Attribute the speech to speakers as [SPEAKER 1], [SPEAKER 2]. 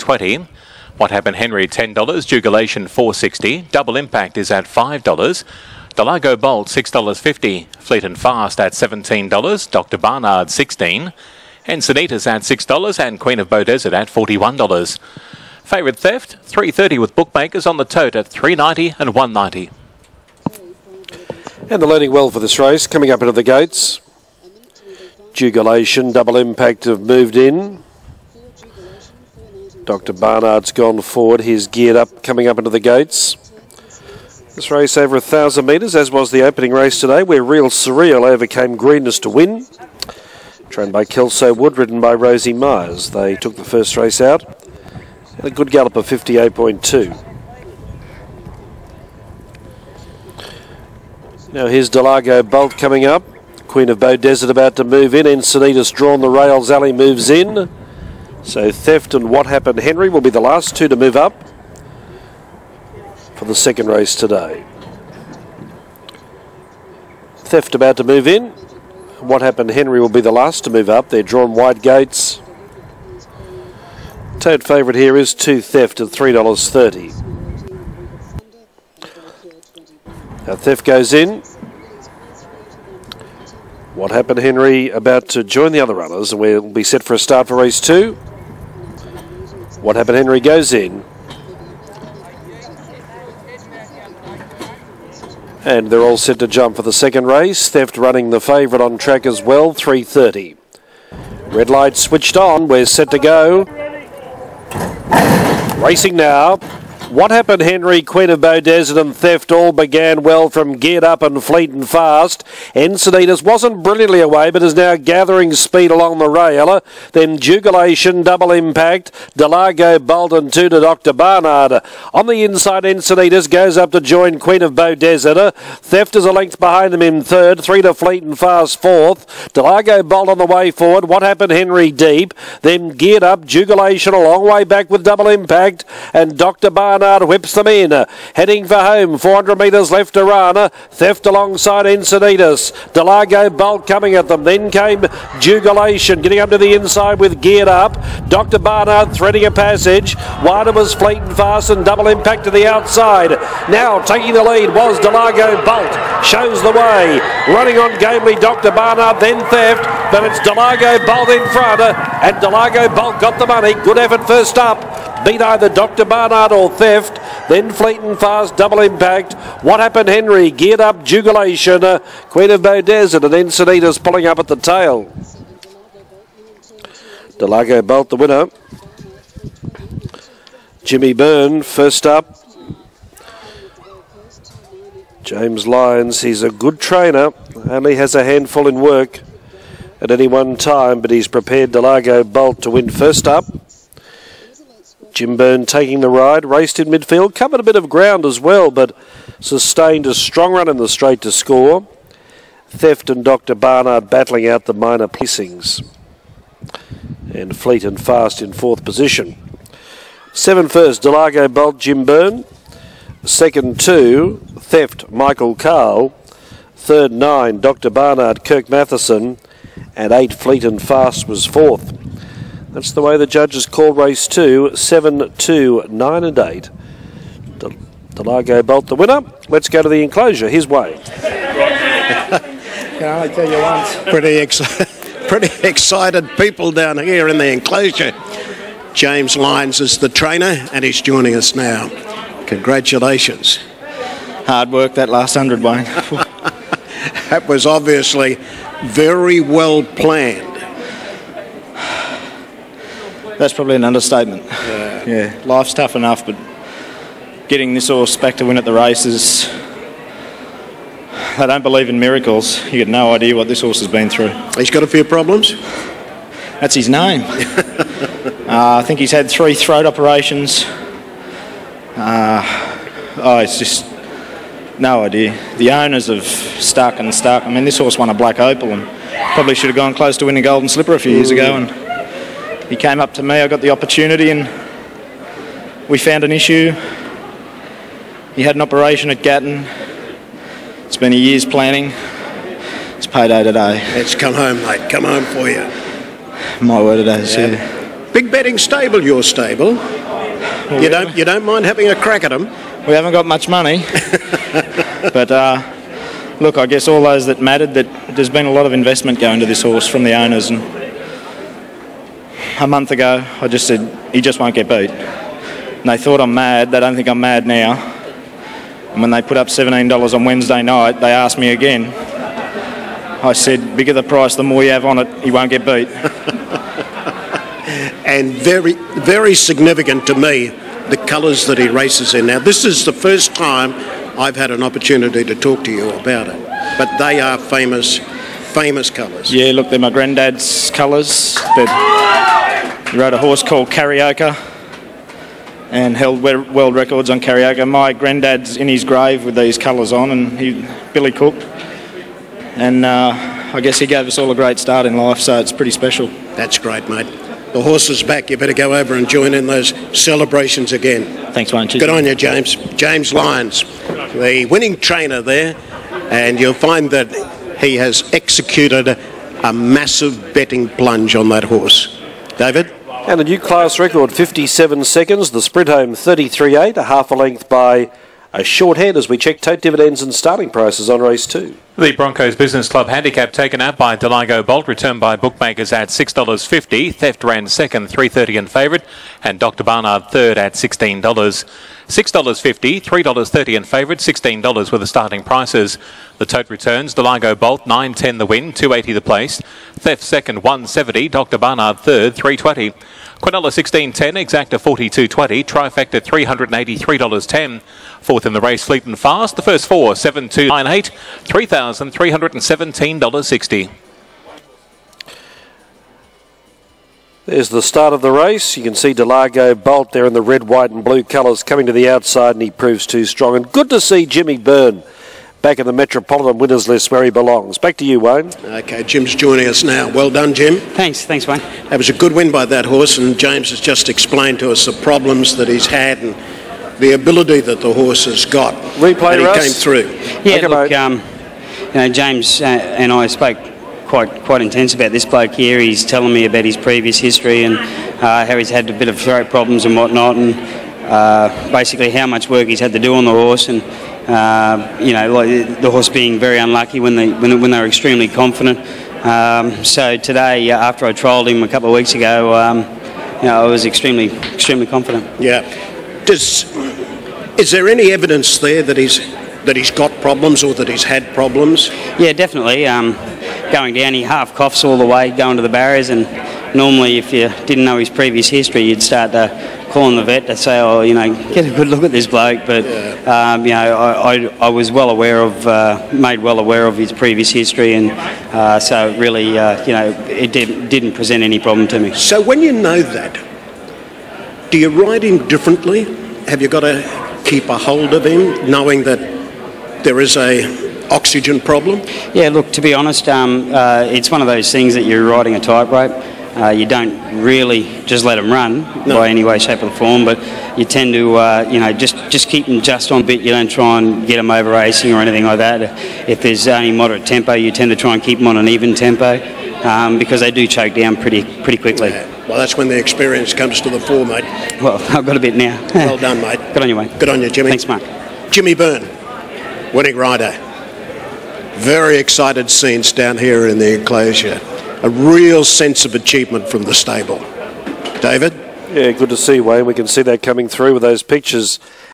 [SPEAKER 1] $4.20. What Happened Henry $10. Jubilation $4.60. Double Impact is at $5. Delago Bolt $6.50. Fleet and Fast at $17. Dr. Barnard $16. Encinitas at $6 and Queen of Bow Desert at $41. Favourite Theft $3.30 with bookmakers on the tote at $3.90 and $1.90.
[SPEAKER 2] And the leading well for this race coming up into the gates. Jubilation, Double Impact have moved in. Dr. Barnard's gone forward. He's geared up coming up into the gates. This race over 1,000 metres, as was the opening race today, where Real Surreal overcame Greenness to win. Trained by Kelso Wood, ridden by Rosie Myers. They took the first race out. And a good gallop of 58.2. Now here's Delago Bolt coming up. Queen of Bow Desert about to move in. Encinitas drawn the rails. Alley moves in. So Theft and What Happened Henry will be the last two to move up for the second race today. Theft about to move in. What Happened Henry will be the last to move up. They're drawn wide gates. Tote favourite here is 2 Theft at $3.30. Now Theft goes in. What Happened Henry about to join the other runners, and we'll be set for a start for race 2. What Happened Henry goes in. And they're all set to jump for the second race. Theft running the favourite on track as well, 3:30. Red light switched on. We're set to go. Racing now. What Happened Henry, Queen of Bow Desert and Theft all began well from Geared Up and Fleet and Fast. Encinitas wasn't brilliantly away but is now gathering speed along the rail. Then Jubilation, Double Impact, Delago Bolt and 2 to Dr. Barnard. On the inside, Encinitas goes up to join Queen of Bow Desert. Theft is a length behind them in third. 3 to Fleet and Fast fourth. Delago Bolt on the way forward. What Happened Henry deep. Then Geared Up, Jubilation a long way back with Double Impact. And Dr. Barnard whips them in. Heading for home, 400 metres left to run. Theft alongside Encinitas. Delago Bolt coming at them. Then came Jubilation, getting up to the inside with Geared Up. Dr. Barnard threading a passage. Wider was Fleet and Fast and Double Impact to the outside. Now taking the lead was Delago Bolt. Shows the way. Running on gamely Dr. Barnard, then Theft. But it's Delago Bolt in front. And Delago Bolt got the money. Good effort first up. Beat either Dr. Barnard or Theft. Then Fleet and Fast, Double Impact. What Happened Henry, Geared Up, Jubilation, Queen of Bow Desert and Encinitas pulling up at the tail. Delago Bolt the winner. Jimmy Byrne first up. James Lyons, he's a good trainer. Only has a handful in work at any one time, but he's prepared Delago Bolt to win first up. Jim Byrne taking the ride, raced in midfield, covered a bit of ground as well, but sustained a strong run in the straight to score. Theft and Dr. Barnard battling out the minor placings. And Fleet and Fast in fourth position. 7 first, Delago Bolt, Jim Byrne. Second 2, Theft, Michael Carl. Third 9, Dr. Barnard, Kirk Matheson. And 8, Fleet and Fast was fourth. That's the way the judges called race 2, 7, 2, 9 and 8. Delago Bolt the winner. Let's go to the enclosure. His way.
[SPEAKER 3] Can I only tell you once? Pretty excited people down here in the enclosure. James Lyons is the trainer and he's joining us now. Congratulations.
[SPEAKER 4] Hard work that last 100, Wayne.
[SPEAKER 3] That was obviously very well planned.
[SPEAKER 4] That's probably an understatement. Yeah, life's tough enough, but getting this horse back to win at the races, they don't believe in miracles. You get no idea what this horse has been through.
[SPEAKER 3] He's got a few problems.
[SPEAKER 4] That's his name. I think he's had 3 throat operations. It's just no idea. The owners have stuck. I mean, this horse won a Black Opal and probably should have gone close to winning Golden Slipper a few years ago. And he came up to me, I got the opportunity and we found an issue. He had an operation at Gatton. It's been a year's planning. It's payday today.
[SPEAKER 3] It's come home, mate. Come home for you.
[SPEAKER 4] My word it is, yeah.
[SPEAKER 3] Big betting stable, your stable. You don't mind having a crack at them?
[SPEAKER 4] We haven't got much money. But look, I guess all those that mattered, that there's been a lot of investment going to this horse from the owners, and a month ago I just said he just won't get beat. And they thought I'm mad. They don't think I'm mad now. And when they put up $17 on Wednesday night, they asked me again. I said, bigger the price, the more you have on it, he won't get beat.
[SPEAKER 3] And very, very significant to me, the colours that he races in. Now, this is the first time I've had an opportunity to talk to you about it, but they are famous colours.
[SPEAKER 4] Yeah, look, they're my granddad's colours. He rode a horse called Karaoke and held world records on karaoke. My granddad's in his grave with these colours on, and Billy Cook. And I guess he gave us all a great start in life, so it's pretty special.
[SPEAKER 3] That's great, mate. The horse is back. You better go over and join in those celebrations again.
[SPEAKER 4] Thanks, Wayne.
[SPEAKER 3] Good on you, James. James Lyons, the winning trainer there, and you'll find that he has executed a massive betting plunge on that horse. David?
[SPEAKER 2] And a new class record, 57 seconds. The sprint home, 33.8, a half a length by a short head as we check tote dividends and starting prices on race 2.
[SPEAKER 1] The Broncos Business Club handicap taken out by Delago Bolt, returned by bookmakers at $6.50. Theft ran second, $3.30 in favourite, and Dr. Barnard third at $16. $6.50, $3.30 in favourite, $16 were the starting prices. The tote returns, Delago Bolt, 9.10 the win, $2.80 the place. Theft second, $1.70, Dr. Barnard third, $3.20. Quinella 16.10, Exacta 42.20, Trifecta $383.10. Fourth in the race, Fleet and Fast. The first four, 7.298, $3,317.60.
[SPEAKER 2] There's the start of the race. You can see Delago Bolt there in the red, white and blue colours coming to the outside, and he proves too strong. And good to see Jimmy Byrne back in the Metropolitan winners list where he belongs. Back to you, Wayne.
[SPEAKER 3] Okay, Jim's joining us now. Well done, Jim.
[SPEAKER 5] Thanks, Wayne.
[SPEAKER 3] That was a good win by that horse, and James has just explained to us the problems that he's had and the ability that the horse has got.
[SPEAKER 2] Replay,
[SPEAKER 3] and he
[SPEAKER 2] Russ.
[SPEAKER 3] came through.
[SPEAKER 5] Yeah, look, James and I spoke quite intense about this bloke here. He's telling me about his previous history and how he's had a bit of throat problems and whatnot, and basically how much work he's had to do on the horse, and like the horse being very unlucky when they were extremely confident. So today, after I trialled him a couple of weeks ago, I was extremely confident.
[SPEAKER 3] Yeah. Is there any evidence there that he's got problems or that he's had problems?
[SPEAKER 5] Yeah, definitely. Going down, he half coughs all the way going to the barriers, and normally if you didn't know his previous history, you'd start calling the vet to say, oh, get a good look at this bloke. But I was made well aware of his previous history, and so really, it didn't present any problem to me.
[SPEAKER 3] So when you know that, do you ride him differently? Have you got to keep a hold of him, knowing that there is a oxygen problem?
[SPEAKER 5] Yeah, look, to be honest, it's one of those things that you're riding a tightrope. You don't really just let them run by any way, shape or form, but you tend to, just keep them just on bit. You don't try and get them over racing or anything like that. If there's only moderate tempo, you tend to try and keep them on an even tempo because they do choke down pretty quickly.
[SPEAKER 3] Yeah. Well, that's when the experience comes to the fore, mate.
[SPEAKER 5] Well, I've got a bit now.
[SPEAKER 3] Well done, mate.
[SPEAKER 5] Good on you, Wayne.
[SPEAKER 3] Good on you, Jimmy.
[SPEAKER 5] Thanks, Mark.
[SPEAKER 3] Jimmy Byrne, winning rider. Very excited scenes down here in the enclosure. A real sense of achievement from the stable. David?
[SPEAKER 2] Yeah, good to see, Wayne. We can see that coming through with those pictures